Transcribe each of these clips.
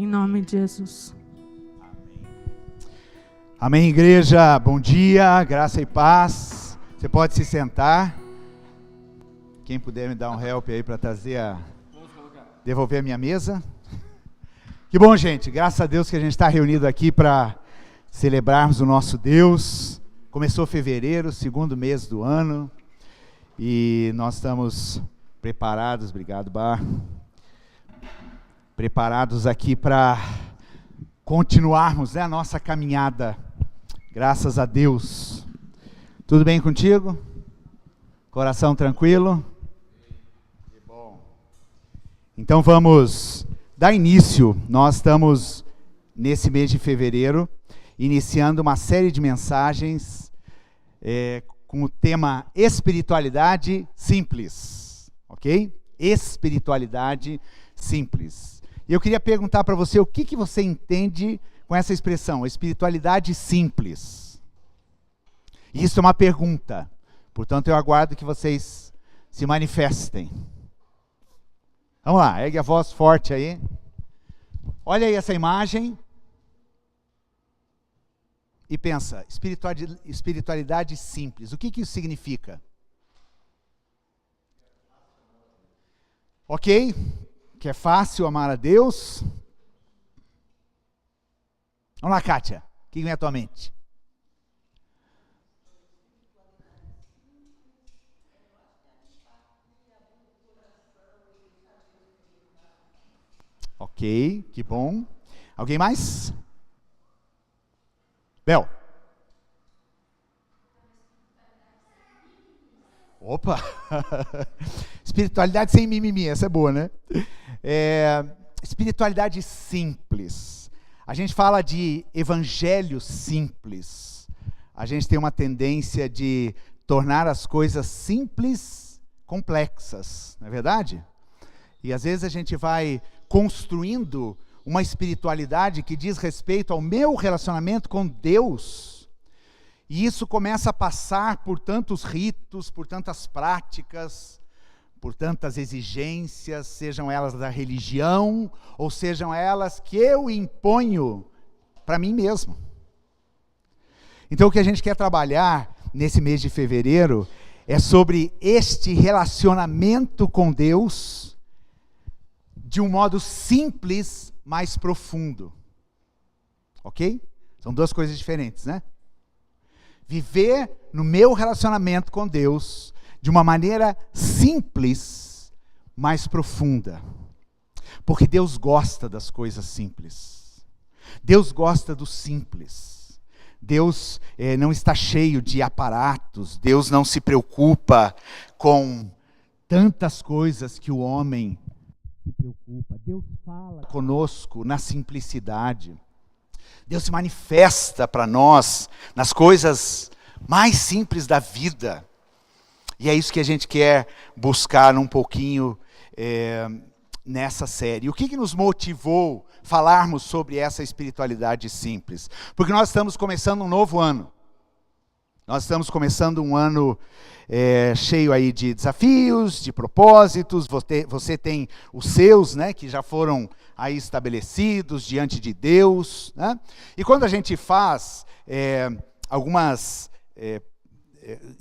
Em nome de Jesus. Amém, igreja. Bom dia, graça e paz. Você pode se sentar. Quem puder me dar um help aí para devolver a minha mesa. Que bom, gente. Graças a Deus que a gente está reunido aqui para celebrarmos o nosso Deus. Começou fevereiro, segundo mês do ano. E nós estamos preparados, obrigado, Bar. Preparados aqui para continuarmos, né, a nossa caminhada. Graças a Deus. Tudo bem contigo? Coração tranquilo? Que bom. Então vamos dar início. Nós estamos, nesse mês de fevereiro, iniciando uma série de mensagens com o tema Espiritualidade Simples. Ok? Espiritualidade Simples. E eu queria perguntar para você o que você entende com essa expressão, espiritualidade simples. Isso é uma pergunta, portanto eu aguardo que vocês se manifestem. Vamos lá, ergue a voz forte aí. Olha aí essa imagem e pensa, espiritualidade simples, o que isso significa? Ok? Que é fácil amar a Deus. Vamos lá, Kátia, o que vem à tua mente? Ok, que bom. Alguém mais? Bel. Opa! Espiritualidade sem mimimi, essa é boa, né? Espiritualidade simples. A gente fala de evangelho simples. A gente tem uma tendência de tornar as coisas simples complexas, não é verdade? E às vezes a gente vai construindo uma espiritualidade que diz respeito ao meu relacionamento com Deus. E isso começa a passar por tantos ritos, por tantas práticas, por tantas exigências, sejam elas da religião, ou sejam elas que eu imponho para mim mesmo. Então o que a gente quer trabalhar nesse mês de fevereiro é sobre este relacionamento com Deus de um modo simples, mas profundo. Ok? São duas coisas diferentes, né? Viver no meu relacionamento com Deus de uma maneira simples, mas profunda. Porque Deus gosta das coisas simples. Deus gosta do simples. Deus não está cheio de aparatos. Deus não se preocupa com tantas coisas que o homem se preocupa. Deus fala conosco na simplicidade. Deus se manifesta para nós nas coisas mais simples da vida. E é isso que a gente quer buscar um pouquinho nessa série. O que nos motivou a falarmos sobre essa espiritualidade simples? Porque nós estamos começando um novo ano. Nós estamos começando um ano cheio aí de desafios, de propósitos. Você tem os seus, né, que já foram aí estabelecidos diante de Deus, né? E quando a gente faz algumas...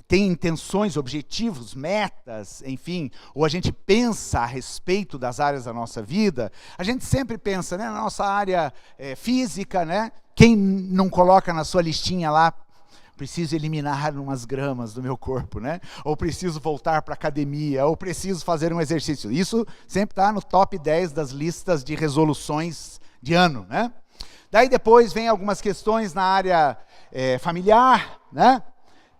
tem intenções, objetivos, metas, enfim, ou a gente pensa a respeito das áreas da nossa vida, a gente sempre pensa, né, na nossa área física, né? Quem não coloca na sua listinha lá, preciso eliminar umas gramas do meu corpo, né? Ou preciso voltar para a academia, ou preciso fazer um exercício. Isso sempre está no top 10 das listas de resoluções de ano, né? Daí depois vem algumas questões na área familiar, né?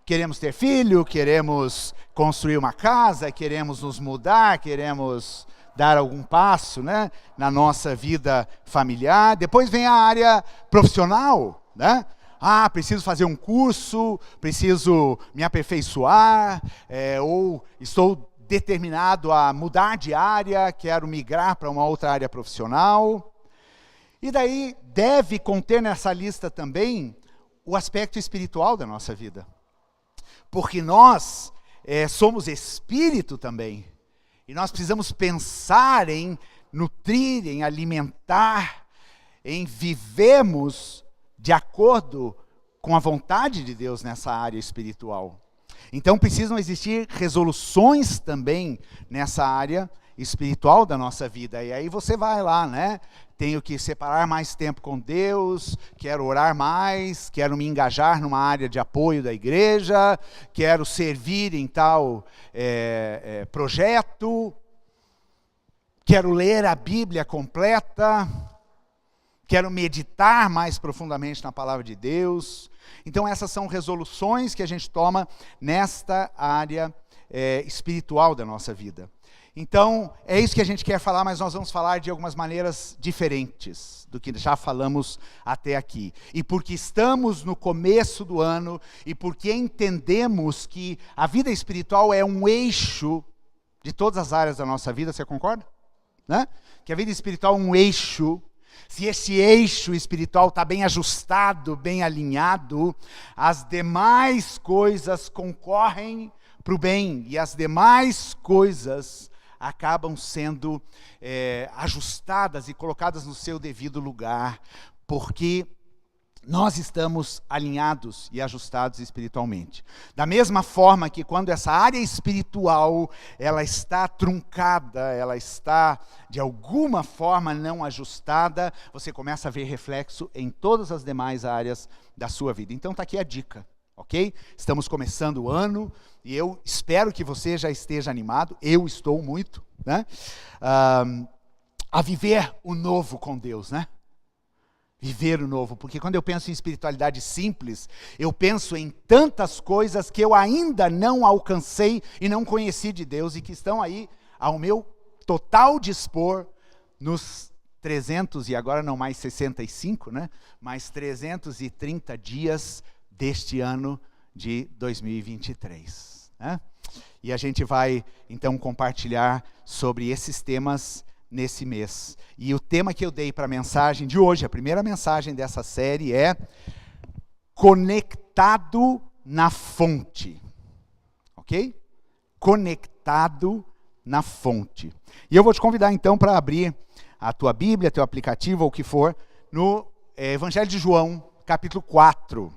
Queremos ter filho, queremos construir uma casa, queremos nos mudar, queremos dar algum passo, né, na nossa vida familiar. Depois vem a área profissional, né? Preciso fazer um curso, preciso me aperfeiçoar, ou estou determinado a mudar de área, quero migrar para uma outra área profissional. E daí deve conter nessa lista também o aspecto espiritual da nossa vida. Porque nós somos espírito também. E nós precisamos pensar em nutrir, em alimentar em vivermos de acordo com a vontade de Deus nessa área espiritual. Então precisam existir resoluções também nessa área espiritual da nossa vida. E aí você vai lá, né? Tenho que separar mais tempo com Deus, quero orar mais, quero me engajar numa área de apoio da igreja, quero servir em tal projeto, quero ler a Bíblia completa, quero meditar mais profundamente na palavra de Deus. Então essas são resoluções que a gente toma nesta área espiritual da nossa vida. Então, é isso que a gente quer falar, mas nós vamos falar de algumas maneiras diferentes do que já falamos até aqui. E porque estamos no começo do ano, e porque entendemos que a vida espiritual é um eixo de todas as áreas da nossa vida, você concorda? Né? Que a vida espiritual é um eixo. Se esse eixo espiritual está bem ajustado, bem alinhado, as demais coisas concorrem para o bem, e as demais coisas acabam sendo ajustadas e colocadas no seu devido lugar, porque nós estamos alinhados e ajustados espiritualmente. Da mesma forma que quando essa área espiritual, ela está truncada, ela está de alguma forma não ajustada, você começa a ver reflexo em todas as demais áreas da sua vida. Então está aqui a dica. Ok? Estamos começando o ano e eu espero que você já esteja animado, eu estou muito, né? A viver o novo com Deus, né? Viver o novo, porque quando eu penso em espiritualidade simples, eu penso em tantas coisas que eu ainda não alcancei e não conheci de Deus e que estão aí ao meu total dispor nos 300 e agora não mais 65, né? Mais 330 dias deste ano de 2023. Né? E a gente vai, então, compartilhar sobre esses temas nesse mês. E o tema que eu dei para a mensagem de hoje, a primeira mensagem dessa série é Conectado na Fonte. Ok? Conectado na Fonte. E eu vou te convidar, então, para abrir a tua Bíblia, teu aplicativo, ou o que for, no Evangelho de João, capítulo 4.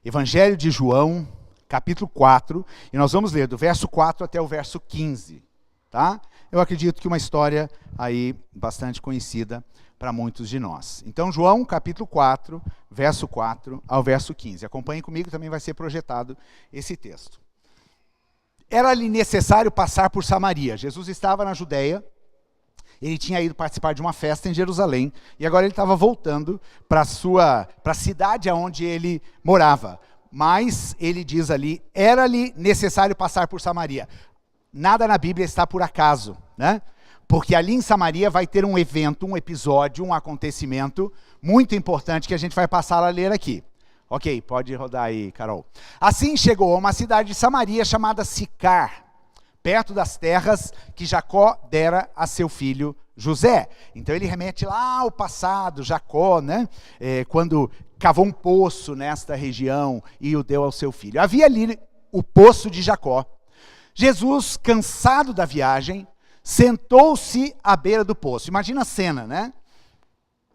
Evangelho de João, capítulo 4, e nós vamos ler do verso 4 até o verso 15, tá? Eu acredito que uma história aí bastante conhecida para muitos de nós. Então, João, capítulo 4, verso 4 ao verso 15. Acompanhe comigo, também vai ser projetado esse texto. Era-lhe necessário passar por Samaria. Jesus estava na Judeia, ele tinha ido participar de uma festa em Jerusalém, e agora ele estava voltando para a cidade onde ele morava. Mas ele diz ali, era-lhe necessário passar por Samaria. Nada na Bíblia está por acaso, né? Porque ali em Samaria vai ter um evento, um episódio, um acontecimento muito importante que a gente vai passar a ler aqui. Ok, pode rodar aí, Carol. Assim chegou a uma cidade de Samaria chamada Sicar, perto das terras que Jacó dera a seu filho José. Então ele remete lá ao passado, Jacó, né? Quando cavou um poço nesta região e o deu ao seu filho. Havia ali o poço de Jacó. Jesus, cansado da viagem, sentou-se à beira do poço. Imagina a cena, né?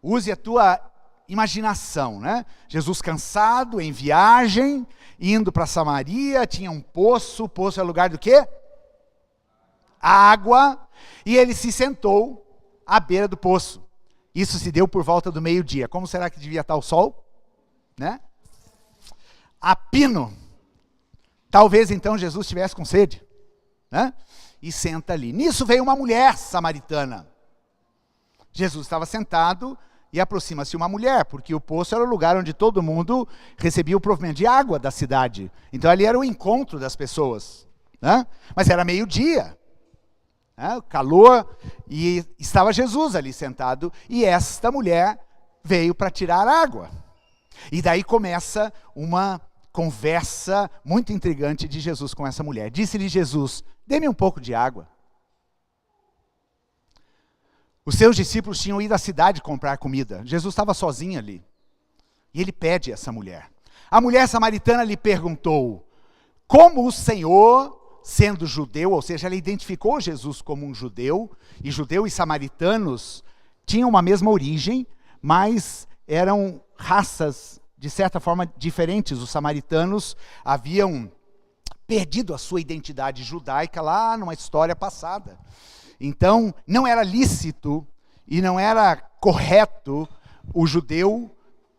Use a tua imaginação, né? Jesus cansado, em viagem, indo para Samaria, tinha um poço. O poço é lugar do quê? Água, e ele se sentou à beira do poço. Isso se deu por volta do meio-dia. Como será que devia estar o sol? Né? A pino. Talvez então Jesus estivesse com sede, né? E senta ali. Nisso veio uma mulher samaritana. Jesus estava sentado e aproxima-se uma mulher, porque o poço era o lugar onde todo mundo recebia o provimento de água da cidade. Então ali era o encontro das pessoas, né? Mas era meio-dia. Calor, e estava Jesus ali sentado, e esta mulher veio para tirar água. E daí começa uma conversa muito intrigante de Jesus com essa mulher. Disse-lhe Jesus, dê-me um pouco de água. Os seus discípulos tinham ido à cidade comprar comida. Jesus estava sozinho ali. E ele pede essa mulher. A mulher samaritana lhe perguntou, como o Senhor, sendo judeu, ou seja, ela identificou Jesus como um judeu, e samaritanos tinham uma mesma origem, mas eram raças, de certa forma, diferentes. Os samaritanos haviam perdido a sua identidade judaica lá numa história passada. Então, não era lícito e não era correto o judeu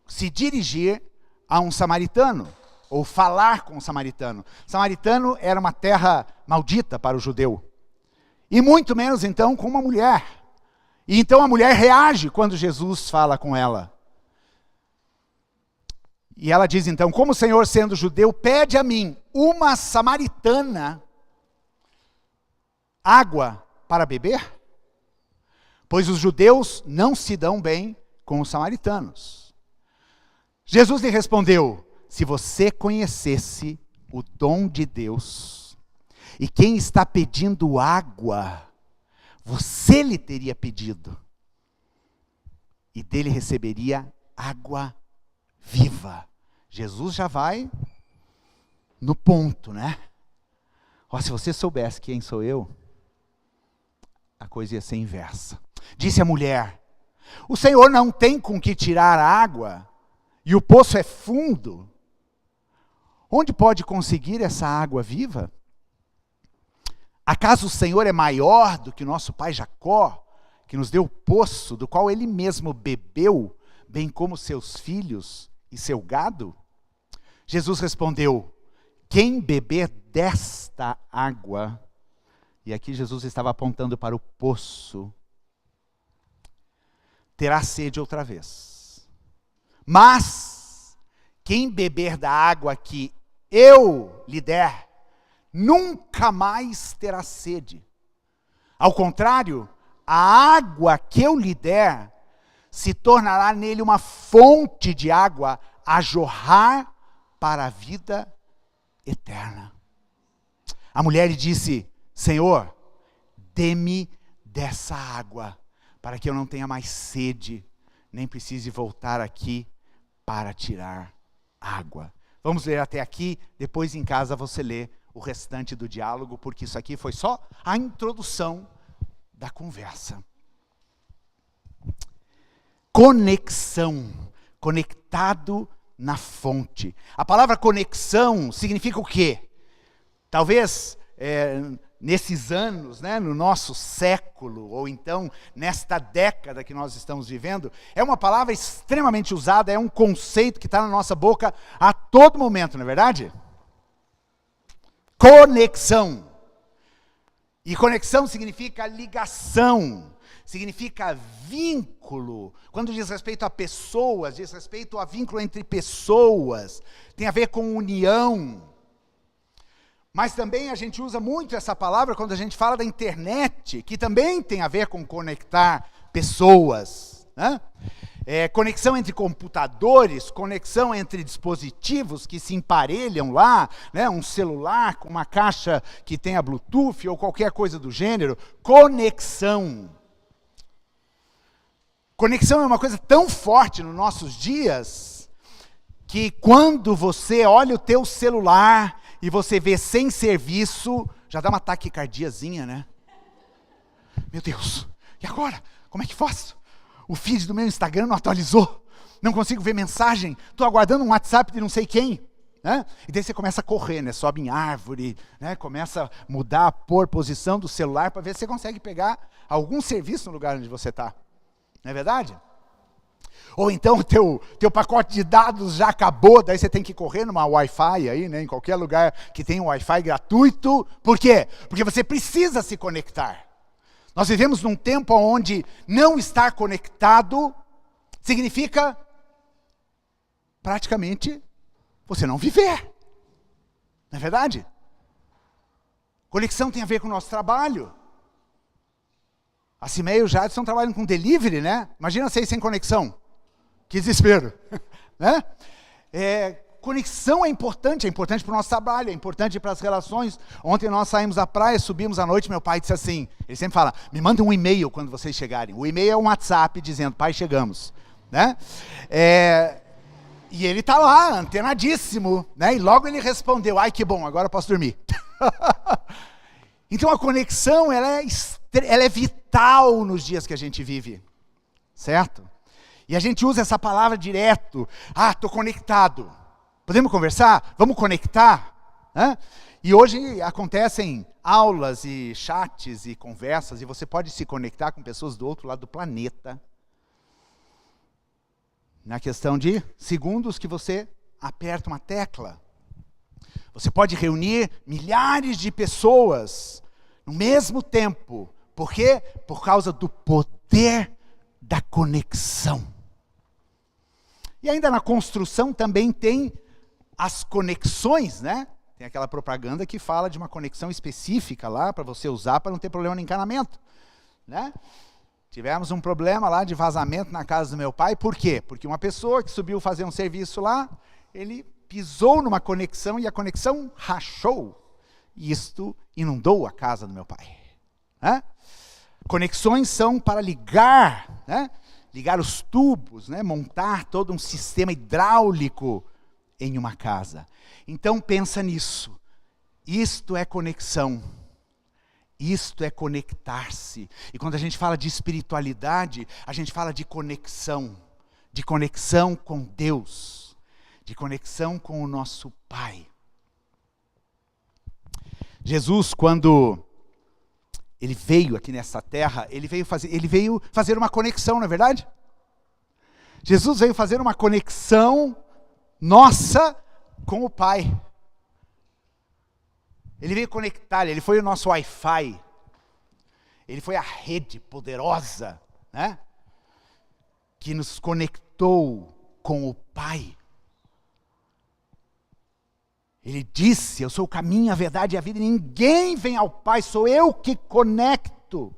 se dirigir a um samaritano, ou falar com um samaritano. Samaritano era uma terra maldita para o judeu. E muito menos, então, com uma mulher. E então a mulher reage quando Jesus fala com ela. E ela diz então, como o Senhor, sendo judeu, pede a mim, uma samaritana, água para beber? Pois os judeus não se dão bem com os samaritanos. Jesus lhe respondeu, se você conhecesse o dom de Deus, e quem está pedindo água, você lhe teria pedido, e dele receberia água viva. Jesus já vai no ponto, né? Se você soubesse quem sou eu, a coisa ia ser inversa. Disse a mulher, o Senhor não tem com que tirar a água, e o poço é fundo. Onde pode conseguir essa água viva? Acaso o Senhor é maior do que o nosso pai Jacó, que nos deu o poço, do qual ele mesmo bebeu, bem como seus filhos e seu gado? Jesus respondeu, quem beber desta água, e aqui Jesus estava apontando para o poço, terá sede outra vez. Mas quem beber da água que eu lhe der, nunca mais terá sede. Ao contrário, a água que eu lhe der se tornará nele uma fonte de água a jorrar para a vida eterna. A mulher lhe disse, Senhor, dê-me dessa água, para que eu não tenha mais sede, nem precise voltar aqui para tirar água. Vamos ler até aqui, depois em casa você lê o restante do diálogo, porque isso aqui foi só a introdução da conversa. Conexão, conectado na fonte. A palavra conexão significa o quê? Talvez nesses anos, né, no nosso século, ou então nesta década que nós estamos vivendo, é uma palavra extremamente usada, é um conceito que está na nossa boca a todo momento, não é verdade? Conexão. E conexão significa ligação, significa vínculo. Quando diz respeito a pessoas, diz respeito a vínculo entre pessoas, tem a ver com união. Mas também a gente usa muito essa palavra quando a gente fala da internet, que também tem a ver com conectar pessoas, né? Conexão entre computadores, conexão entre dispositivos que se emparelham lá, né? Um celular com uma caixa que tenha Bluetooth ou qualquer coisa do gênero. Conexão. Conexão é uma coisa tão forte nos nossos dias, que quando você olha o teu celular e você vê sem serviço, já dá uma taquicardiazinha, né? Meu Deus, e agora? Como é que faço? O feed do meu Instagram não atualizou, não consigo ver mensagem, estou aguardando um WhatsApp de não sei quem. Né? E daí você começa a correr, né? Sobe em árvore, né? Começa a mudar, pôr posição do celular para ver se você consegue pegar algum serviço no lugar onde você está. Não é verdade? Ou então o teu pacote de dados já acabou, daí você tem que correr numa Wi-Fi aí, né? Em qualquer lugar que tenha um Wi-Fi gratuito. Por quê? Porque você precisa se conectar. Nós vivemos num tempo onde não estar conectado significa praticamente você não viver. Não é verdade? Conexão tem a ver com o nosso trabalho. A Cimeia e o Jadson trabalham com delivery, né? Imagina vocês sem conexão. Que desespero. Né? Conexão é importante para o nosso trabalho, é importante para as relações. Ontem nós saímos à praia, subimos à noite, meu pai disse assim, ele sempre fala, me manda um e-mail quando vocês chegarem. O e-mail é um WhatsApp dizendo, pai, chegamos. Né? E ele está lá, antenadíssimo, né? E logo ele respondeu, ai que bom, agora eu posso dormir. Então a conexão, ela é vital nos dias que a gente vive. certo? E a gente usa essa palavra direto. Estou conectado. Podemos conversar? Vamos conectar? E hoje acontecem aulas e chats e conversas, e você pode se conectar com pessoas do outro lado do planeta. Na questão de segundos que você aperta uma tecla. Você pode reunir milhares de pessoas no mesmo tempo. Por quê? Por causa do poder da conexão. E ainda na construção também tem as conexões, né? Tem aquela propaganda que fala de uma conexão específica lá para você usar para não ter problema no encanamento, né? Tivemos um problema lá de vazamento na casa do meu pai. Por quê? Porque uma pessoa que subiu fazer um serviço lá, ele pisou numa conexão e a conexão rachou. E isto inundou a casa do meu pai. Conexões são para ligar, né? Ligar os tubos, né? Montar todo um sistema hidráulico em uma casa. Então pensa nisso. Isto é conexão. Isto é conectar-se. E quando a gente fala de espiritualidade, a gente fala de conexão com Deus, de conexão com o nosso Pai. Jesus, quando ele veio aqui nessa terra, ele veio fazer uma conexão, não é verdade? Jesus veio fazer uma conexão nossa com o Pai. Ele veio conectar, ele foi o nosso Wi-Fi. Ele foi a rede poderosa, né? Que nos conectou com o Pai. Ele disse, eu sou o caminho, a verdade e a vida, e ninguém vem ao Pai, sou eu que conecto.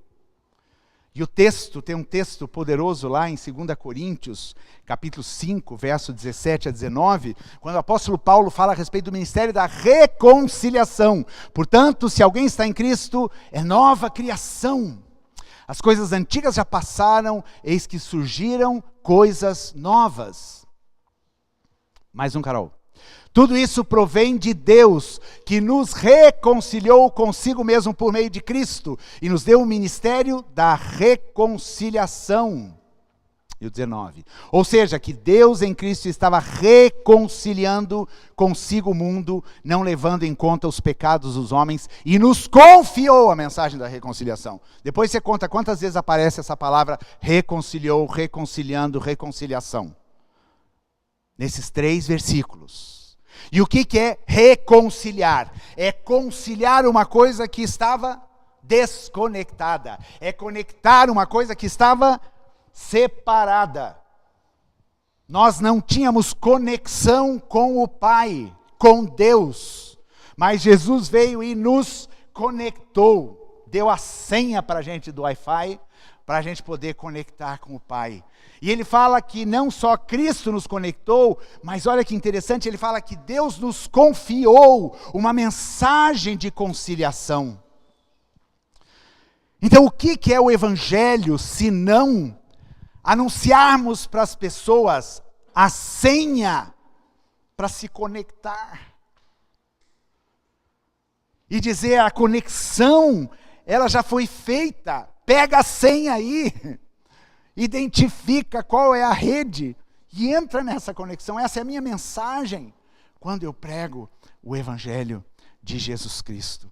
E o texto, tem um texto poderoso lá em 2 Coríntios, capítulo 5, verso 17 a 19, quando o apóstolo Paulo fala a respeito do ministério da reconciliação. Portanto, se alguém está em Cristo, é nova criação. As coisas antigas já passaram, eis que surgiram coisas novas. Mais um, Carol. Tudo isso provém de Deus, que nos reconciliou consigo mesmo por meio de Cristo, e nos deu o ministério da reconciliação. E o 19. Ou seja, que Deus em Cristo estava reconciliando consigo o mundo, não levando em conta os pecados dos homens, e nos confiou a mensagem da reconciliação. Depois você conta quantas vezes aparece essa palavra reconciliou, reconciliando, reconciliação. Nesses 3 versículos. E o que é reconciliar? É conciliar uma coisa que estava desconectada. É conectar uma coisa que estava separada. Nós não tínhamos conexão com o Pai, com Deus. Mas Jesus veio e nos conectou. Deu a senha para a gente do Wi-Fi, para a gente poder conectar com o Pai. E ele fala que não só Cristo nos conectou, mas olha que interessante, ele fala que Deus nos confiou uma mensagem de conciliação. Então o que é o Evangelho, se não anunciarmos para as pessoas a senha para se conectar? E dizer, a conexão, ela já foi feita, pega a senha aí. Identifica qual é a rede e entra nessa conexão. Essa é a minha mensagem quando eu prego o Evangelho de Jesus Cristo.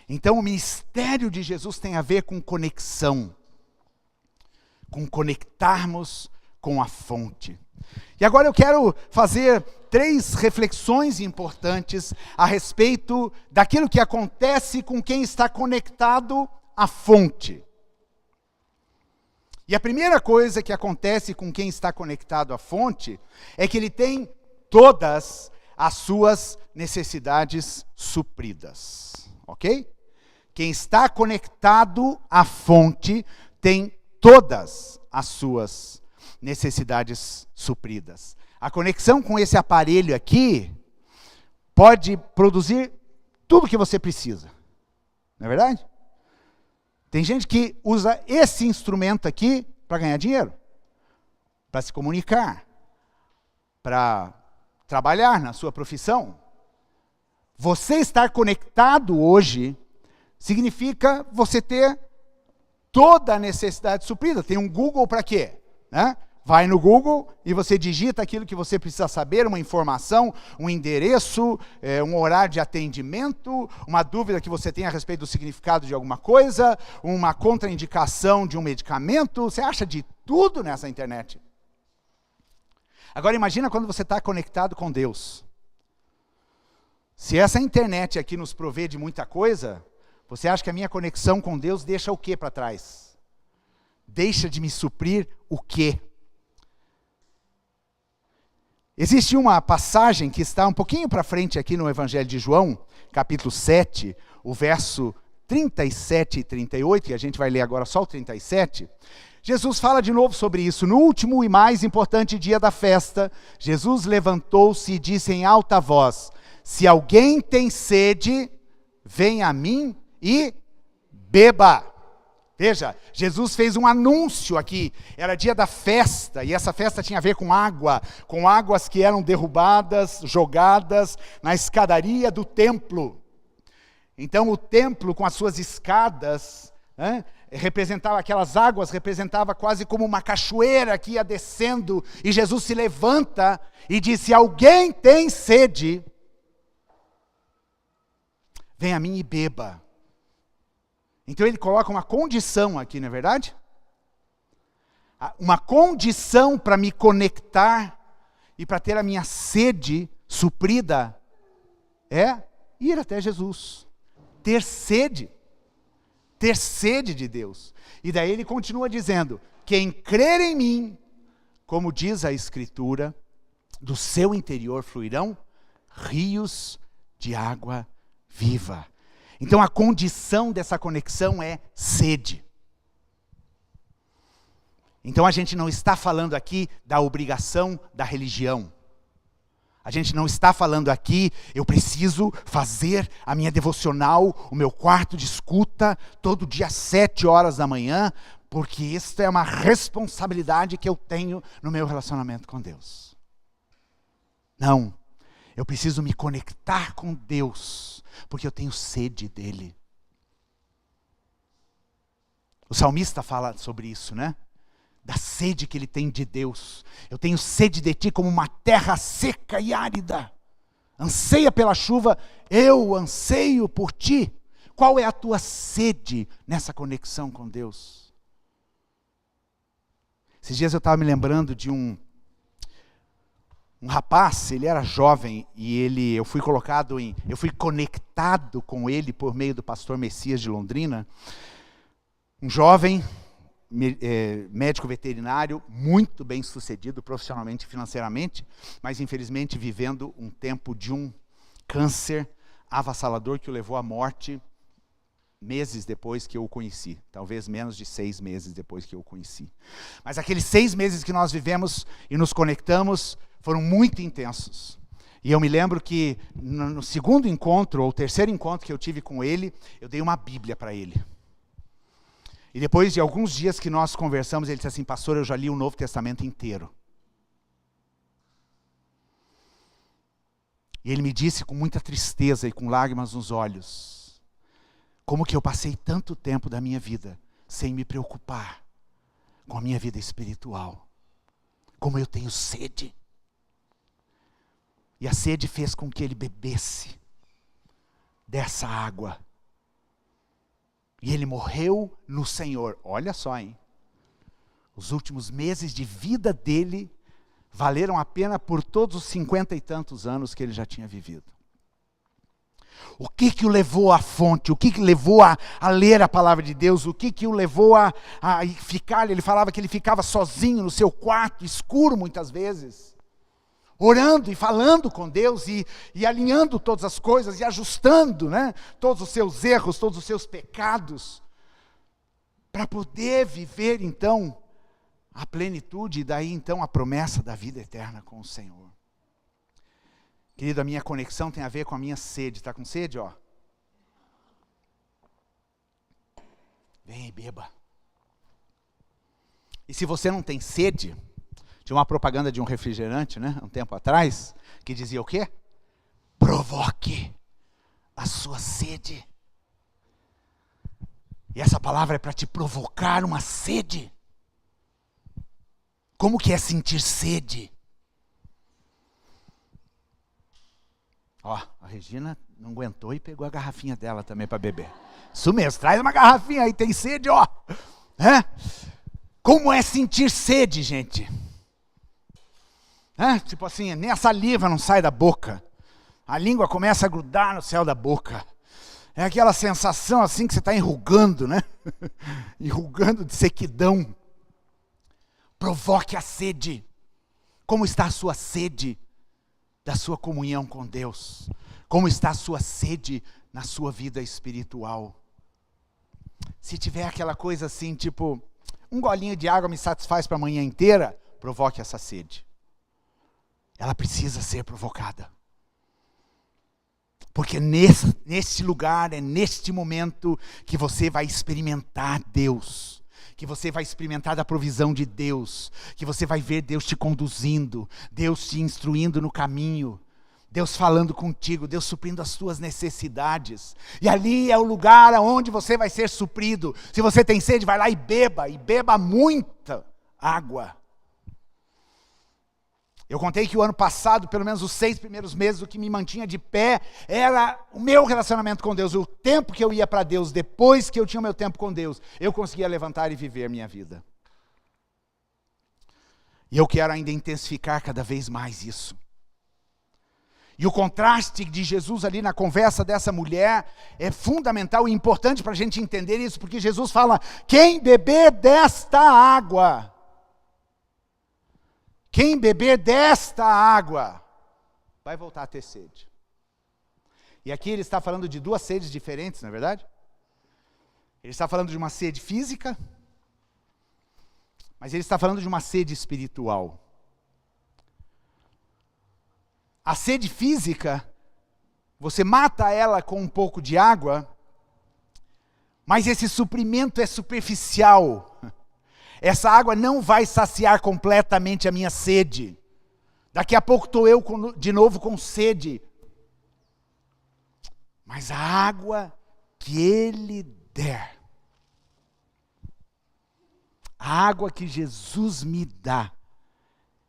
Então o ministério de Jesus tem a ver com conexão, com conectarmos com a fonte. E agora eu quero fazer 3 reflexões importantes a respeito daquilo que acontece com quem está conectado à fonte. E a primeira coisa que acontece com quem está conectado à fonte é que ele tem todas as suas necessidades supridas, ok? Quem está conectado à fonte tem todas as suas necessidades supridas. A conexão com esse aparelho aqui pode produzir tudo o que você precisa, não é verdade? Tem gente que usa esse instrumento aqui para ganhar dinheiro, para se comunicar, para trabalhar na sua profissão. Você estar conectado hoje significa você ter toda a necessidade suprida. Tem um Google para quê? né? Vai no Google e você digita aquilo que você precisa saber, uma informação, um endereço, um horário de atendimento, uma dúvida que você tem a respeito do significado de alguma coisa, uma contraindicação de um medicamento. Você acha de tudo nessa internet. Agora imagina quando você está conectado com Deus. Se essa internet aqui nos provê de muita coisa, você acha que a minha conexão com Deus deixa o quê para trás? Deixa de me suprir o quê? Existe uma passagem que está um pouquinho para frente aqui no Evangelho de João, capítulo 7, o verso 37 e 38, e a gente vai ler agora só o 37. Jesus fala de novo sobre isso. No último e mais importante dia da festa, Jesus levantou-se e disse em alta voz: se alguém tem sede, venha a mim e beba. Veja, Jesus fez um anúncio aqui, era dia da festa, e essa festa tinha a ver com águas que eram derrubadas, jogadas na escadaria do templo. Então o templo com as suas escadas, representava aquelas águas, representava quase como uma cachoeira que ia descendo, e Jesus se levanta e diz: se alguém tem sede, venha a mim e beba. Então ele coloca uma condição aqui, não é verdade? Uma condição para me conectar e para ter a minha sede suprida é ir até Jesus. Ter sede de Deus. E daí ele continua dizendo: quem crer em mim, como diz a Escritura, do seu interior fluirão rios de água viva. Então a condição dessa conexão é sede. Então a gente não está falando aqui da obrigação da religião. A gente não está falando aqui, eu preciso fazer a minha devocional, o meu quarto de escuta, todo dia às 7 horas da manhã, porque esta é uma responsabilidade que eu tenho no meu relacionamento com Deus. Não, eu preciso me conectar com Deus, porque eu tenho sede dele. O salmista fala sobre isso, né? Da sede que ele tem de Deus. Eu tenho sede de ti como uma terra seca e árida. Anseia pela chuva, eu anseio por ti. Qual é a tua sede nessa conexão com Deus? Esses dias eu estava me lembrando de um rapaz, ele era jovem e eu fui conectado com ele por meio do pastor Messias de Londrina. Um jovem, médico veterinário, muito bem sucedido profissionalmente e financeiramente, mas infelizmente vivendo um tempo de um câncer avassalador que o levou à morte meses depois que eu o conheci, talvez menos de 6 meses depois que eu o conheci. Mas aqueles 6 meses que nós vivemos e nos conectamos foram muito intensos. E eu me lembro que no segundo encontro, ou terceiro encontro que eu tive com ele, eu dei uma Bíblia para ele. E depois de alguns dias que nós conversamos, ele disse assim: pastor, eu já li o Novo Testamento inteiro. E ele me disse com muita tristeza e com lágrimas nos olhos, como que eu passei tanto tempo da minha vida sem me preocupar com a minha vida espiritual. Como eu tenho sede. E a sede fez com que ele bebesse dessa água. E ele morreu no Senhor. Olha só, hein? Os últimos meses de vida dele valeram a pena por todos os 50 e tantos anos que ele já tinha vivido. O que o levou à fonte? O que levou a ler a palavra de Deus? O que o levou a ficar? Ele falava que ele ficava sozinho no seu quarto, escuro muitas vezes, orando e falando com Deus e alinhando todas as coisas e ajustando, né, todos os seus erros, todos os seus pecados, para poder viver então a plenitude e daí então a promessa da vida eterna com o Senhor. Querido, a minha conexão tem a ver com a minha sede. Está com sede, ó? Vem e beba. E se você não tem sede, tinha uma propaganda de um refrigerante, né, um tempo atrás, que dizia o quê? Provoque a sua sede. E essa palavra é para te provocar uma sede. Como que é sentir sede? Ó, a Regina não aguentou e pegou a garrafinha dela também para beber. Isso mesmo, traz uma garrafinha aí, tem sede, ó. Como é sentir sede, gente? Tipo assim, nem a saliva não sai da boca. A língua começa a grudar no céu da boca. É aquela sensação assim que você está enrugando, né? Enrugando de sequidão. Provoque a sede. Como está a sua sede da sua comunhão com Deus? Como está a sua sede na sua vida espiritual? Se tiver aquela coisa assim, tipo, um golinho de água me satisfaz para a manhã inteira, provoque essa sede. Ela precisa ser provocada. Porque neste lugar, é neste momento que você vai experimentar Deus. Que você vai experimentar da provisão de Deus. Que você vai ver Deus te conduzindo. Deus te instruindo no caminho. Deus falando contigo. Deus suprindo as tuas necessidades. E ali é o lugar onde você vai ser suprido. Se você tem sede, vai lá e beba muita água. Eu contei que o ano passado, pelo menos os 6 primeiros meses, o que me mantinha de pé era o meu relacionamento com Deus. O tempo que eu ia para Deus, depois que eu tinha o meu tempo com Deus, eu conseguia levantar e viver a minha vida. E eu quero ainda intensificar cada vez mais isso. E o contraste de Jesus ali na conversa dessa mulher é fundamental e importante para a gente entender isso, porque Jesus fala, quem beber desta água... Quem beber desta água vai voltar a ter sede. E aqui ele está falando de 2 sedes diferentes, não é verdade? Ele está falando de uma sede física, mas ele está falando de uma sede espiritual. A sede física, você mata ela com um pouco de água, mas esse suprimento é superficial. Essa água não vai saciar completamente a minha sede. Daqui a pouco estou eu de novo com sede. Mas a água que Ele der, a água que Jesus me dá,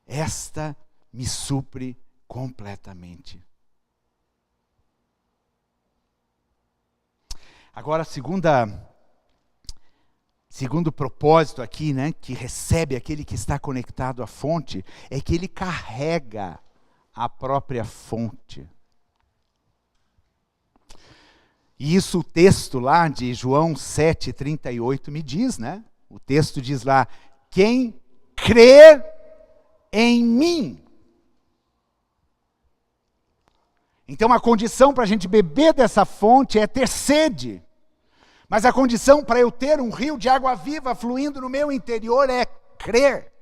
esta me supre completamente. Agora, segundo propósito aqui, né, que recebe aquele que está conectado à fonte, é que ele carrega a própria fonte. E isso o texto lá de João 7,38 me diz, né? O texto diz lá, quem crer em mim. Então a condição para a gente beber dessa fonte é ter sede. Mas a condição para eu ter um rio de água viva fluindo no meu interior é crer.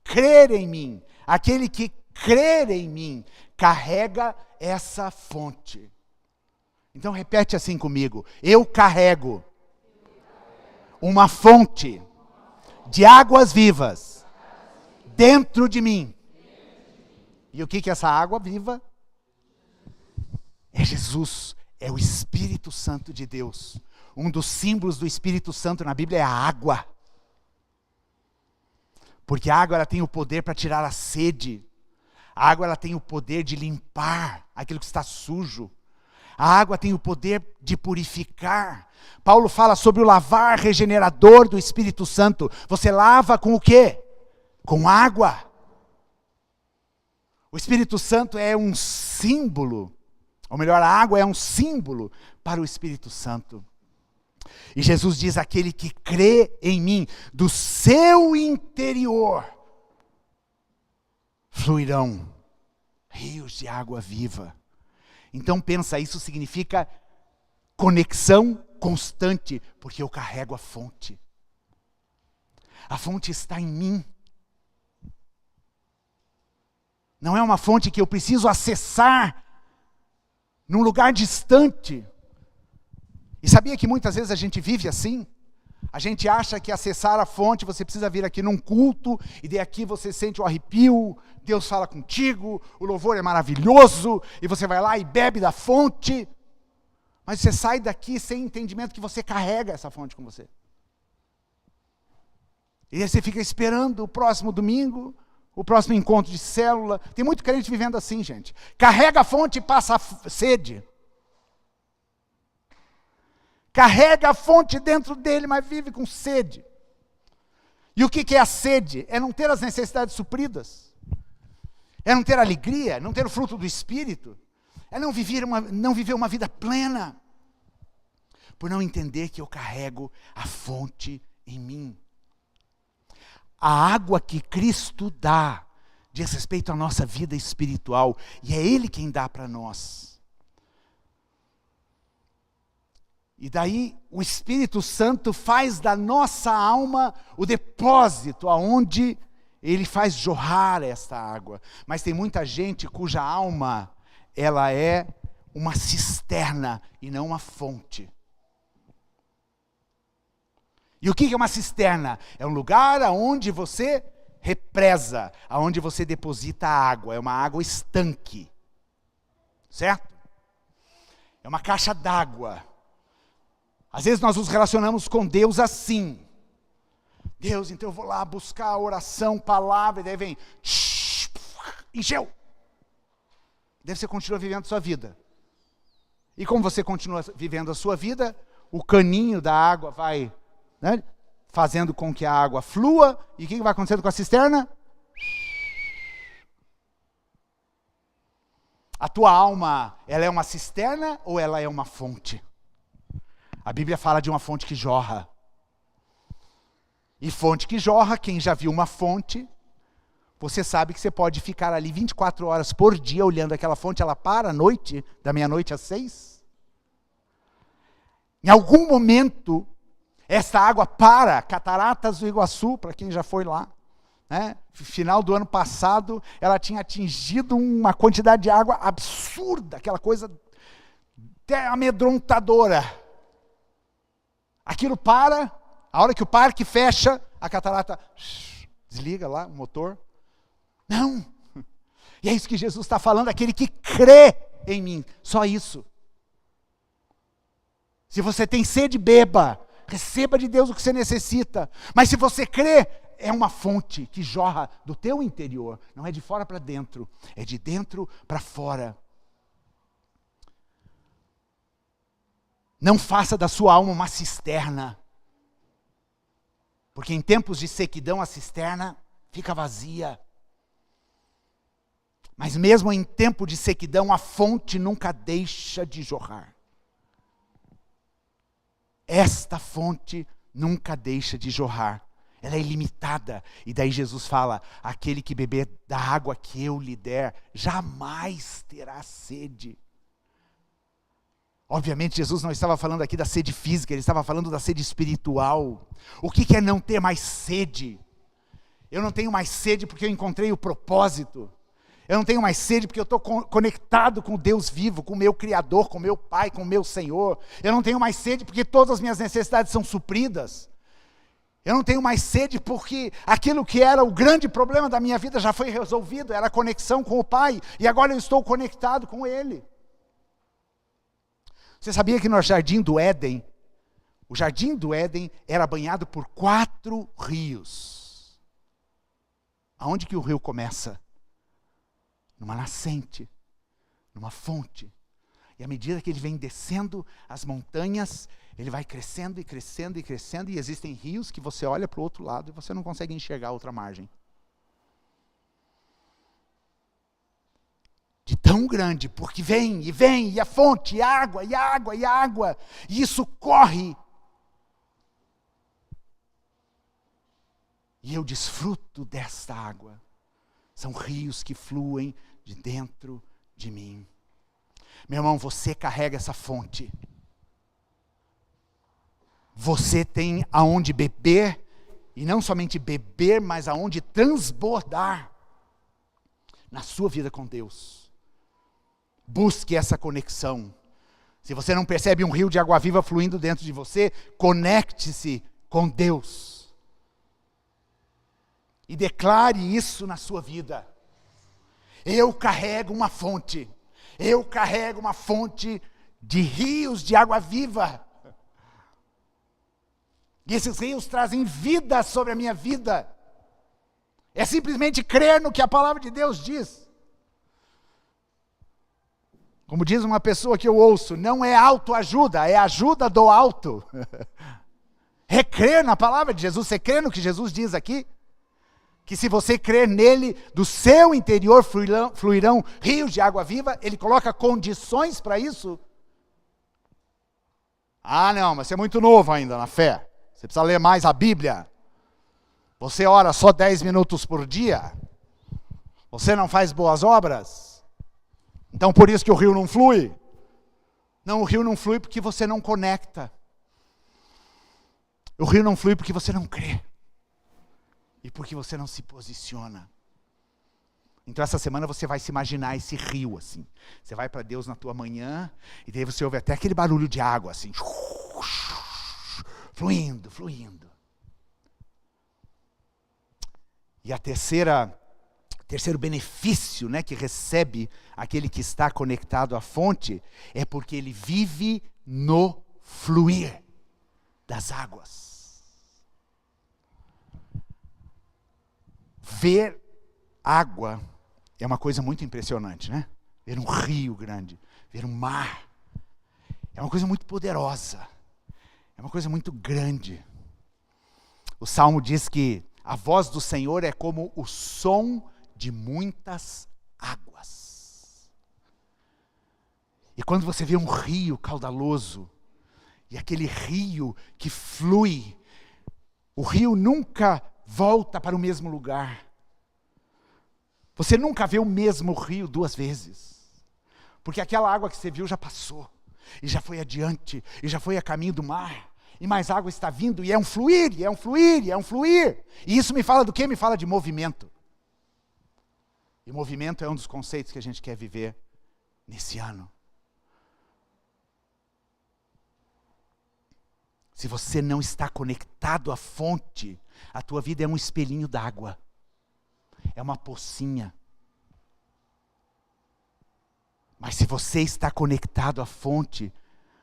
Crer em mim. Aquele que crer em mim carrega essa fonte. Então repete assim comigo. Eu carrego uma fonte de águas vivas dentro de mim. E o que é essa água viva? É Jesus. É o Espírito Santo de Deus. Um dos símbolos do Espírito Santo na Bíblia é a água. Porque a água ela tem o poder para tirar a sede. A água ela tem o poder de limpar aquilo que está sujo. A água tem o poder de purificar. Paulo fala sobre o lavar regenerador do Espírito Santo. Você lava com o quê? Com água. O Espírito Santo é um símbolo. Ou melhor, a água é um símbolo para o Espírito Santo. E Jesus diz, aquele que crê em mim, do seu interior, fluirão rios de água viva. Então pensa, isso significa conexão constante, porque eu carrego a fonte. A fonte está em mim. Não é uma fonte que eu preciso acessar num lugar distante. E sabia que muitas vezes a gente vive assim? A gente acha que acessar a fonte, você precisa vir aqui num culto, e daí aqui você sente o arrepio, Deus fala contigo, o louvor é maravilhoso, e você vai lá e bebe da fonte, mas você sai daqui sem entendimento que você carrega essa fonte com você. E aí você fica esperando o próximo domingo, o próximo encontro de célula. Tem muito crente vivendo assim, gente. Carrega a fonte e passa a sede. Carrega a fonte dentro dele, mas vive com sede. E o que é a sede? É não ter as necessidades supridas. É não ter alegria, não ter o fruto do Espírito. É não viver uma vida plena. Por não entender que eu carrego a fonte em mim. A água que Cristo dá diz respeito à nossa vida espiritual. E é Ele quem dá para nós. E daí o Espírito Santo faz da nossa alma o depósito aonde Ele faz jorrar esta água. Mas tem muita gente cuja alma, ela é uma cisterna e não uma fonte. E o que é uma cisterna? É um lugar onde você represa, onde você deposita a água. É uma água estanque. Certo? É uma caixa d'água. Às vezes nós nos relacionamos com Deus assim. Deus, então eu vou lá buscar a oração, palavra, e daí vem, encheu. Daí você continua vivendo a sua vida. E como você continua vivendo a sua vida, o caninho da água vai, né, fazendo com que a água flua. E o que vai acontecendo com a cisterna? A tua alma, ela é uma cisterna ou ela é uma fonte? A Bíblia fala de uma fonte que jorra. E fonte que jorra, quem já viu uma fonte, você sabe que você pode ficar ali 24 horas por dia olhando aquela fonte, ela para à noite, da meia-noite às 6. Em algum momento, esta água para. Cataratas do Iguaçu, para quem já foi lá, né? Final do ano passado, ela tinha atingido uma quantidade de água absurda, aquela coisa até amedrontadora. Aquilo para, a hora que o parque fecha, a catarata desliga lá o motor. Não. E é isso que Jesus está falando, aquele que crê em mim. Só isso. Se você tem sede, beba. Receba de Deus o que você necessita. Mas se você crê, é uma fonte que jorra do teu interior. Não é de fora para dentro, é de dentro para fora. Não faça da sua alma uma cisterna. Porque em tempos de sequidão a cisterna fica vazia. Mas mesmo em tempo de sequidão a fonte nunca deixa de jorrar. Esta fonte nunca deixa de jorrar. Ela é ilimitada. E daí Jesus fala, aquele que beber da água que eu lhe der, jamais terá sede. Obviamente, Jesus não estava falando aqui da sede física, ele estava falando da sede espiritual. O que é não ter mais sede? Eu não tenho mais sede porque eu encontrei o propósito. Eu não tenho mais sede porque eu estou conectado com o Deus vivo, com o meu Criador, com o meu Pai, com o meu Senhor. Eu não tenho mais sede porque todas as minhas necessidades são supridas. Eu não tenho mais sede porque aquilo que era o grande problema da minha vida já foi resolvido, era a conexão com o Pai, e agora eu estou conectado com Ele. Você sabia que no Jardim do Éden, o Jardim do Éden era banhado por 4 rios. Aonde que o rio começa? Numa nascente, numa fonte. E à medida que ele vem descendo as montanhas, ele vai crescendo e crescendo e crescendo, e existem rios que você olha para o outro lado e você não consegue enxergar a outra margem. De tão grande, porque vem, e a fonte, e água, e água, e água, e isso corre. E eu desfruto desta água. São rios que fluem de dentro de mim. Meu irmão, você carrega essa fonte. Você tem aonde beber, e não somente beber, mas aonde transbordar na sua vida com Deus. Busque essa conexão. Se você não percebe um rio de água viva fluindo dentro de você, conecte-se com Deus. E declare isso na sua vida. Eu carrego uma fonte. Eu carrego uma fonte de rios de água viva. E esses rios trazem vida sobre a minha vida. É simplesmente crer no que a palavra de Deus diz. Como diz uma pessoa que eu ouço, não é autoajuda, é ajuda do alto. É crer na palavra de Jesus. Você crê no que Jesus diz aqui? Que se você crer nele, do seu interior fluirão rios de água viva. Ele coloca condições para isso. Ah, não, mas você é muito novo ainda na fé. Você precisa ler mais a Bíblia. Você ora só 10 minutos por dia. Você não faz boas obras. Então por isso que o rio não flui. Não, o rio não flui porque você não conecta. O rio não flui porque você não crê. E porque você não se posiciona. Então essa semana você vai se imaginar esse rio assim. Você vai para Deus na tua manhã, e daí você ouve até aquele barulho de água assim. Fluindo, fluindo. E a terceiro benefício, né, que recebe aquele que está conectado à fonte, é porque ele vive no fluir das águas. Ver água é uma coisa muito impressionante, né? Ver um rio grande, ver um mar, é uma coisa muito poderosa, é uma coisa muito grande. O Salmo diz que a voz do Senhor é como o som de muitas águas. E quando você vê um rio caudaloso, e aquele rio que flui, o rio nunca volta para o mesmo lugar. Você nunca vê o mesmo rio duas vezes. Porque aquela água que você viu já passou, e já foi adiante, e já foi a caminho do mar. E mais água está vindo, e é um fluir, e é um fluir, e é um fluir. E isso me fala do quê? Me fala de movimento. E movimento é um dos conceitos que a gente quer viver nesse ano. Se você não está conectado à fonte, a tua vida é um espelhinho d'água. É uma pocinha. Mas se você está conectado à fonte,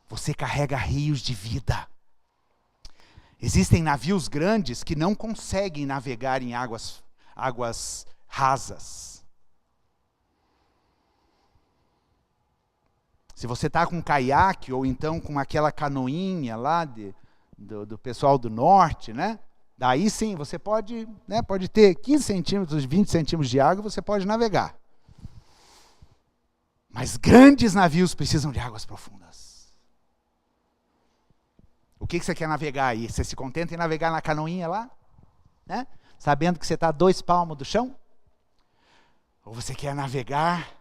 você carrega rios de vida. Existem navios grandes que não conseguem navegar em águas rasas. Se você está com um caiaque, ou então com aquela canoinha lá do pessoal do norte, né? Daí sim, você pode, né, pode ter 15 centímetros, 20 centímetros de água, você pode navegar. Mas grandes navios precisam de águas profundas. O que você quer navegar aí? Você se contenta em navegar na canoinha lá? Né? Sabendo que você está a 2 palmos do chão? Ou você quer navegar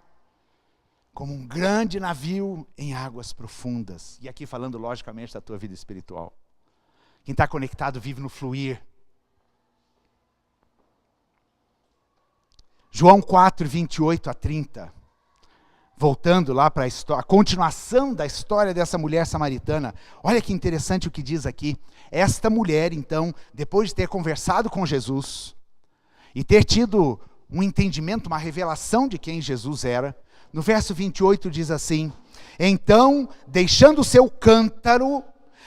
como um grande navio em águas profundas? E aqui falando logicamente da tua vida espiritual. Quem está conectado vive no fluir. João 4, 28 a 30. Voltando lá para a continuação da história dessa mulher samaritana. Olha que interessante o que diz aqui. Esta mulher, então, depois de ter conversado com Jesus, e ter tido um entendimento, uma revelação de quem Jesus era, no verso 28 diz assim: então, deixando o seu cântaro,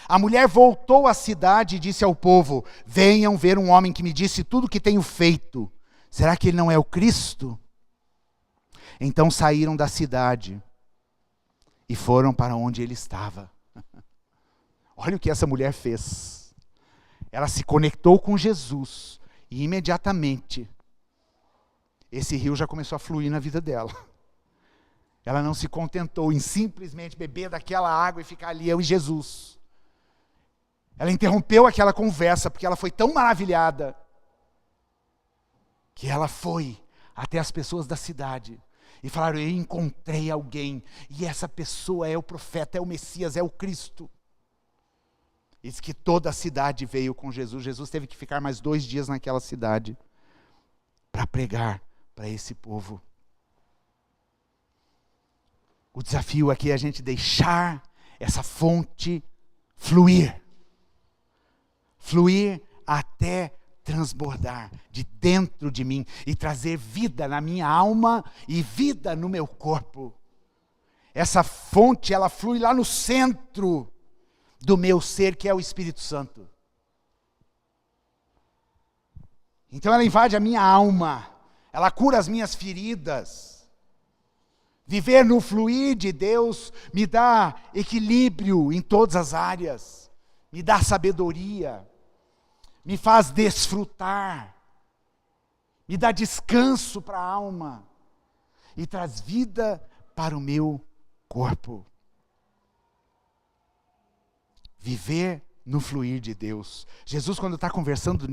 a mulher voltou à cidade e disse ao povo: venham ver um homem que me disse tudo o que tenho feito. Será que ele não é o Cristo? Então saíram da cidade e foram para onde ele estava. Olha o que essa mulher fez. Ela se conectou com Jesus e imediatamente esse rio já começou a fluir na vida dela. Ela não se contentou em simplesmente beber daquela água e ficar ali, eu e Jesus. Ela interrompeu aquela conversa porque ela foi tão maravilhada que ela foi até as pessoas da cidade e falaram: eu encontrei alguém, e essa pessoa é o profeta, é o Messias, é o Cristo. Diz que toda a cidade veio com Jesus. Jesus teve que ficar mais 2 dias naquela cidade para pregar para esse povo. O desafio aqui é a gente deixar essa fonte fluir. Fluir até transbordar de dentro de mim e trazer vida na minha alma e vida no meu corpo. Essa fonte, ela flui lá no centro do meu ser, que é o Espírito Santo. Então ela invade a minha alma, ela cura as minhas feridas. Viver no fluir de Deus me dá equilíbrio em todas as áreas, me dá sabedoria, me faz desfrutar, me dá descanso para a alma e traz vida para o meu corpo. Viver no fluir de Deus. Jesus, quando está conversando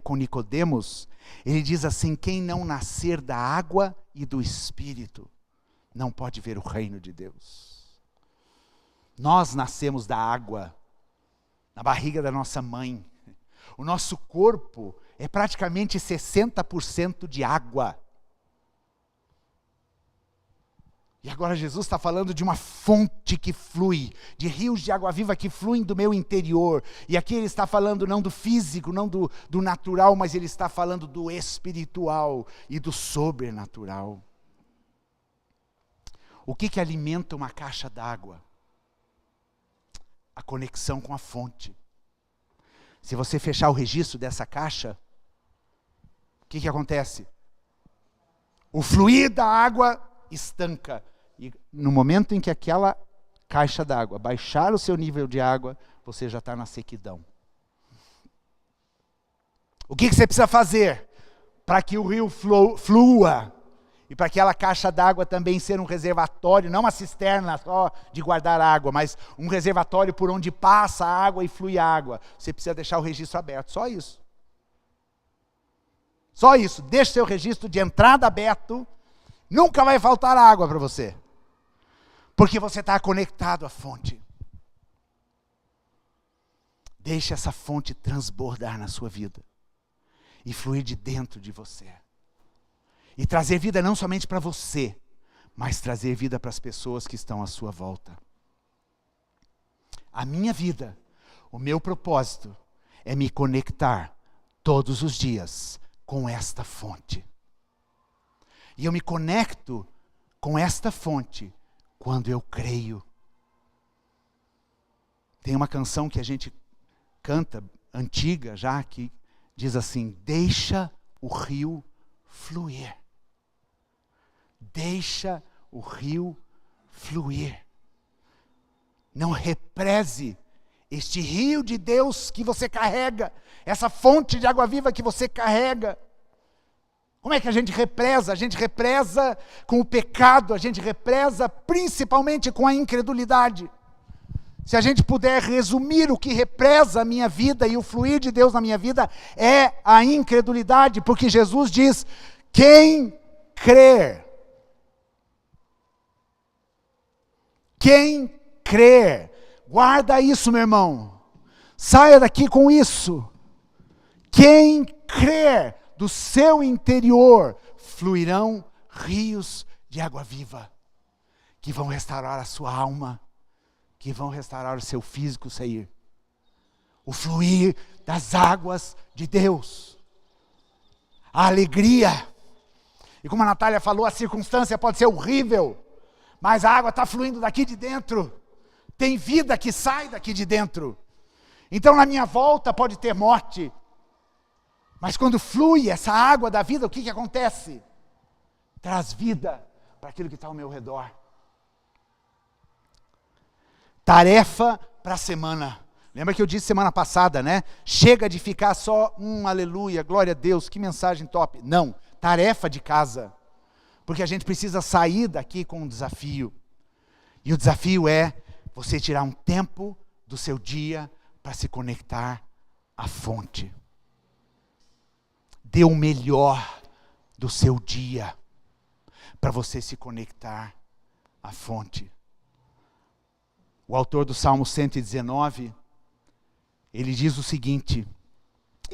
com Nicodemos, ele diz assim: quem não nascer da água e do Espírito, não pode ver o reino de Deus. Nós nascemos da água, na barriga da nossa mãe. O nosso corpo é praticamente 60% de água. E agora Jesus está falando de uma fonte que flui, de rios de água viva que fluem do meu interior. E aqui ele está falando não do físico, não do natural, mas ele está falando do espiritual e do sobrenatural. O que alimenta uma caixa d'água? A conexão com a fonte. Se você fechar o registro dessa caixa, o que acontece? O fluir da água estanca. E no momento em que aquela caixa d'água baixar o seu nível de água, você já está na sequidão. O que você precisa fazer para que o rio flua? E para aquela caixa d'água também ser um reservatório, não uma cisterna só de guardar água, mas um reservatório por onde passa a água e flui a água. Você precisa deixar o registro aberto, só isso. Só isso, deixe seu registro de entrada aberto, nunca vai faltar água para você. Porque você está conectado à fonte. Deixe essa fonte transbordar na sua vida e fluir de dentro de você. E trazer vida não somente para você, mas trazer vida para as pessoas que estão à sua volta. A minha vida, o meu propósito é me conectar todos os dias com esta fonte. E eu me conecto com esta fonte quando eu creio. Tem uma canção que a gente canta, antiga já, que diz assim: deixa o rio fluir. Deixa o rio fluir. Não represe este rio de Deus que você carrega, essa fonte de água viva que você carrega. Como é que a gente represa? A gente represa com o pecado, a gente represa principalmente com a incredulidade. Se a gente puder resumir o que represa a minha vida e o fluir de Deus na minha vida, é a incredulidade, porque Jesus diz: quem crer, guarda isso, meu irmão, saia daqui com isso. Quem crer, do seu interior fluirão rios de água viva, que vão restaurar a sua alma, que vão restaurar o seu físico sair. O fluir das águas de Deus. A alegria. E como a Natália falou, a circunstância pode ser horrível, mas a água está fluindo daqui de dentro. Tem vida que sai daqui de dentro. Então na minha volta pode ter morte, mas quando flui essa água da vida, o que acontece? Traz vida para aquilo que está ao meu redor. Tarefa para a semana. Lembra que eu disse semana passada, né? Chega de ficar só aleluia, glória a Deus, que mensagem top. Não, tarefa de casa. Porque a gente precisa sair daqui com um desafio. E o desafio é você tirar um tempo do seu dia para se conectar à fonte. Dê o melhor do seu dia para você se conectar à fonte. O autor do Salmo 119, ele diz o seguinte,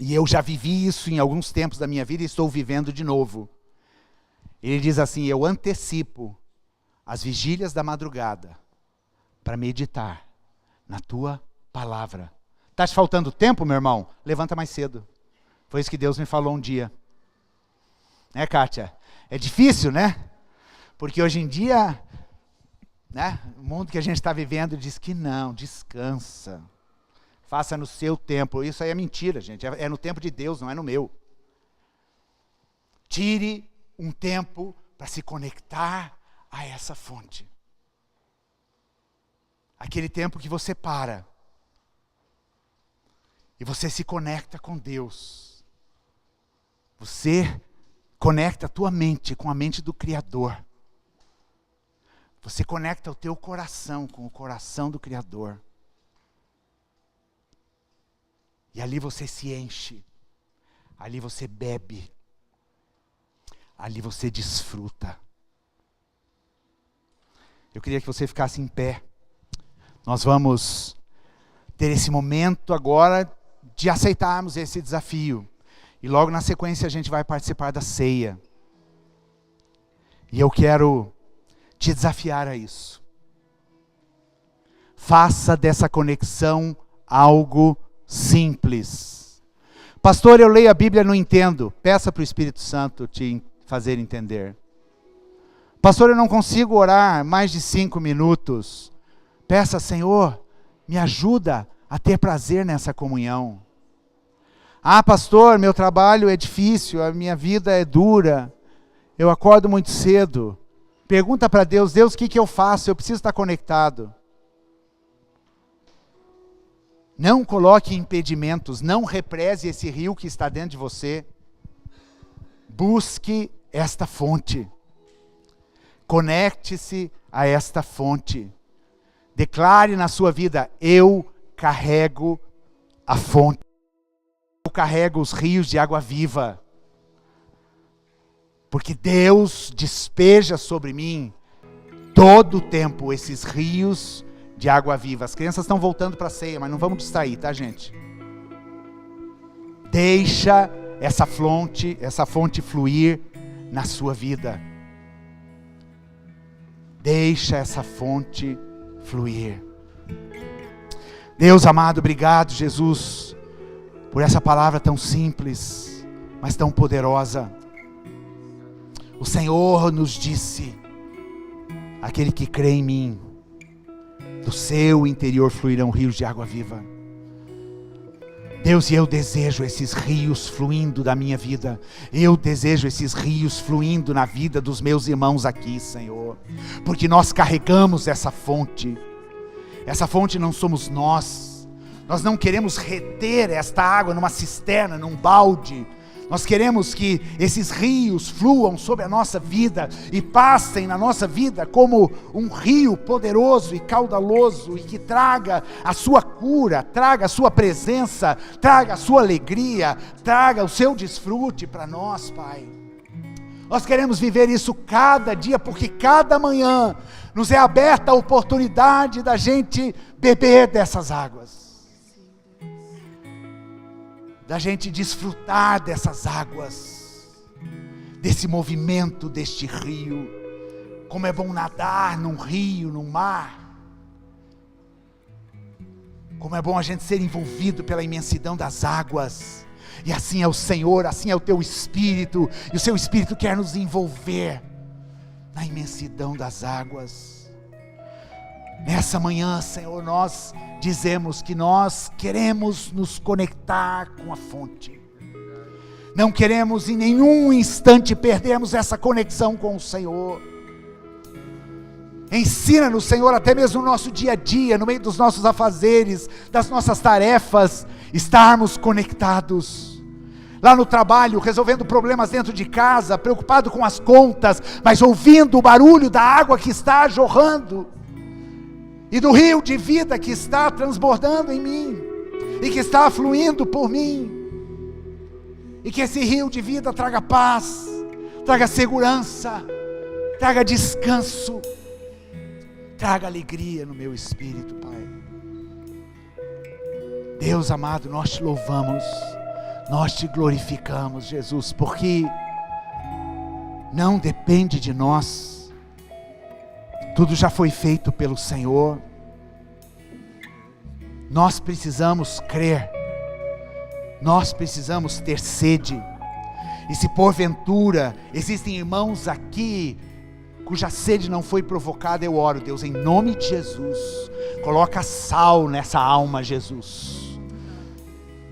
e eu já vivi isso em alguns tempos da minha vida e estou vivendo de novo. Ele diz assim: eu antecipo as vigílias da madrugada para meditar na tua palavra. Está te faltando tempo, meu irmão? Levanta mais cedo. Foi isso que Deus me falou um dia. Né, Kátia? É difícil, né? Porque hoje em dia, né, o mundo que a gente está vivendo diz que não, descansa. Faça no seu tempo. Isso aí é mentira, gente. É no tempo de Deus, não é no meu. Tire um tempo para se conectar a essa fonte. Aquele tempo que você para e você se conecta com Deus. Você conecta a tua mente com a mente do Criador. Você conecta o teu coração com o coração do Criador. E ali você se enche. Ali você bebe. Ali você desfruta. Eu queria que você ficasse em pé. Nós vamos ter esse momento agora de aceitarmos esse desafio. E logo na sequência a gente vai participar da ceia. E eu quero te desafiar a isso. Faça dessa conexão algo simples. Pastor, eu leio a Bíblia e não entendo. Peça para o Espírito Santo te fazer entender. Pastor, eu não consigo orar mais de 5 minutos. Peça, Senhor, me ajuda a ter prazer nessa comunhão. Ah, pastor, meu trabalho é difícil, a minha vida é dura. Eu acordo muito cedo. Pergunta para Deus, Deus, o que eu faço? Eu preciso estar conectado. Não coloque impedimentos, não represe esse rio que está dentro de você. Busque esta fonte. Conecte-se a esta fonte. Declare na sua vida, eu carrego a fonte. Eu carrego os rios de água viva. Porque Deus despeja sobre mim todo o tempo esses rios de água viva. As crianças estão voltando para a ceia, mas não vamos distrair, tá, gente? Deixa essa fonte fluir na sua vida. Deixa essa fonte fluir. Deus amado, obrigado, Jesus, por essa palavra tão simples, mas tão poderosa. O Senhor nos disse, aquele que crê em mim, do seu interior fluirão rios de água viva. Deus, e eu desejo esses rios fluindo da minha vida. Eu desejo esses rios fluindo na vida dos meus irmãos aqui, Senhor. Porque nós carregamos essa fonte. Essa fonte não somos nós. Nós não queremos reter esta água numa cisterna, num balde. Nós queremos que esses rios fluam sobre a nossa vida e passem na nossa vida como um rio poderoso e caudaloso e que traga a sua cura, traga a sua presença, traga a sua alegria, traga o seu desfrute para nós, Pai. Nós queremos viver isso cada dia, porque cada manhã nos é aberta a oportunidade da gente beber dessas águas. Da gente desfrutar dessas águas, desse movimento deste rio. Como é bom nadar num rio, num mar. Como é bom a gente ser envolvido pela imensidão das águas. E assim é o Senhor, assim é o teu Espírito. E o seu Espírito quer nos envolver na imensidão das águas. Nessa manhã, Senhor, nós dizemos que nós queremos nos conectar com a fonte. Não queremos em nenhum instante perdermos essa conexão com o Senhor. Ensina-nos, Senhor, até mesmo no nosso dia a dia, no meio dos nossos afazeres, das nossas tarefas, estarmos conectados. Lá no trabalho, resolvendo problemas dentro de casa, preocupado com as contas, mas ouvindo o barulho da água que está jorrando. E do rio de vida que está transbordando em mim, e que está fluindo por mim, e que esse rio de vida traga paz, traga segurança, traga descanso, traga alegria no meu espírito, Pai. Deus amado, nós te louvamos, nós te glorificamos, Jesus, porque não depende de nós. Tudo já foi feito pelo Senhor. Nós precisamos crer. Nós precisamos ter sede. E se porventura existem irmãos aqui cuja sede não foi provocada, eu oro, Deus, em nome de Jesus, coloca sal nessa alma, Jesus.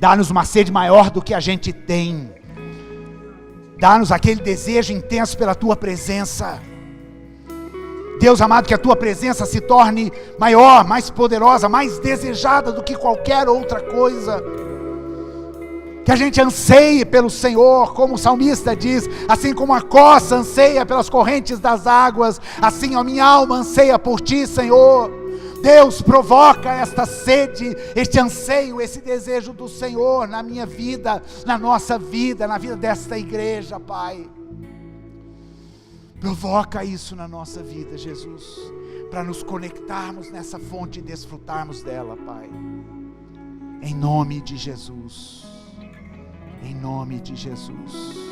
Dá-nos uma sede maior do que a gente tem. Dá-nos aquele desejo intenso pela tua presença. Deus amado, que a tua presença se torne maior, mais poderosa, mais desejada do que qualquer outra coisa. Que a gente anseie pelo Senhor, como o salmista diz, assim como a coça anseia pelas correntes das águas, assim a minha alma anseia por ti, Senhor. Deus, provoca esta sede, este anseio, esse desejo do Senhor na minha vida, na nossa vida, na vida desta igreja, Pai. Provoca isso na nossa vida, Jesus, para nos conectarmos nessa fonte e desfrutarmos dela, Pai. Em nome de Jesus. Em nome de Jesus.